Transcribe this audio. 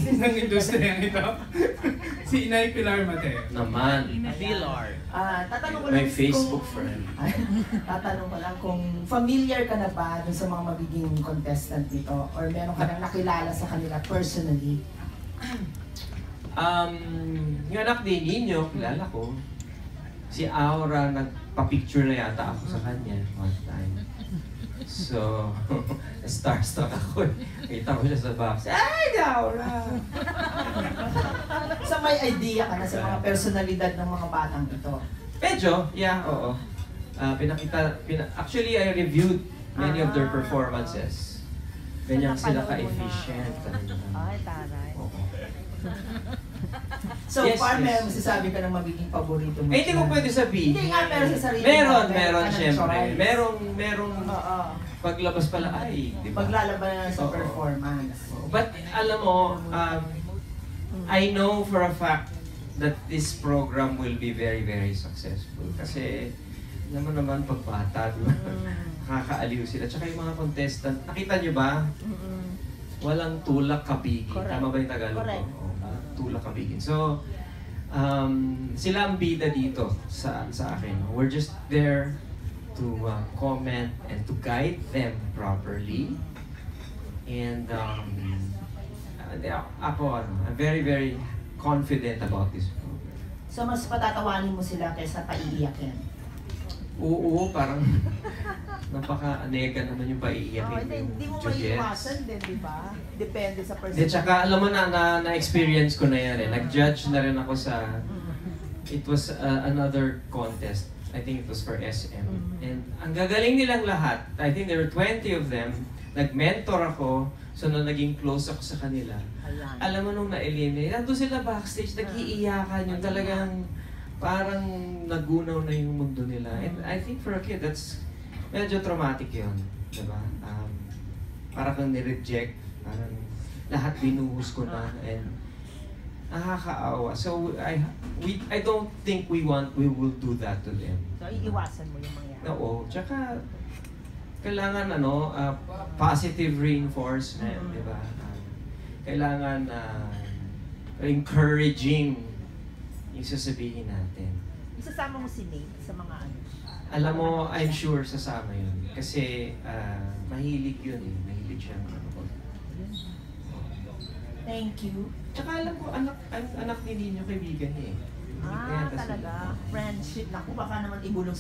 ng industriyang ito. Si Inay Pilar Mateo. Naman. Pilar. Tatanong ko lang May Facebook friend. Tatanong ko lang kung familiar ka na ba dun sa mga magiging contestant nito or meron ka nang nakilala sa kanila personally? Yung anak din ninyo, kilala ko. Si Aura, nagpa-picture na yata ako sa kanya one time. So, starstruck ako. Kita ko siya sa box. Ay, Aura! So may idea ka na sa mga personalidad ng mga batang ito? Medyo, yeah, oo. Actually, I reviewed many of their performances. Ganyan sila ka-efficient. Ay, taray. Oo. So far, meron masasabi ka ng magiging paborito mo? Hindi ko pwede sabihin. Hindi nga, pero sa sarili Meron, syempre. Merong paglabas pala, ay, di ba? Paglalaban na sa performance. But, alam mo, I know for a fact that this program will be very, very successful. Kasi, alam mo naman, pagbata, di ba? Nakakaaliw sila. Tsaka yung mga contestant, nakita nyo ba? Walang tulak kabigin. Tama ba yung Tagalog ko? Tulak kabigin. So, sila ang bida dito sa akin. We're just there to comment and to guide them properly. And ako, I'm very, very confident about this program. So mas patatawanin mo sila kaysa paiiyakin? Oo, parang napaka-anega naman yung paiiyakin. Hindi mo maiiwasan din, di ba? Depende sa person. Tsaka alam mo na-experience ko na yan eh. Nag-judge na rin ako sa, it was another contest. I think it was for SM. And ang gagaling nilang lahat. I think there were 20 of them. Nag-mentor ako. So nung naging close ako sa kanila. Alam mo nung na-eliminate, nandun sila backstage, nag-iiyakan yung talagang parang nagunaw na yung mundo nila. And I think for a kid, that's medyo traumatic yun. Diba? Parang kang nireject. Parang lahat binuhos ko na. And nakakaawa. So I don't think we will do that to them. So iiwasan mo yung mga yan. Oo. Tsaka kailangan positive reinforcement, di ba? Kailangan encouraging yung sasabihin natin. Isasama mo si Nate sa mga ano? Alam mo, I'm sure sasama yun. Kasi mahilig yun eh. Mahilig siya. Thank you. Tsaka alam ko, anak din ninyo kaibigan niya eh. Talaga? Friendship. Naku, baka naman ibulong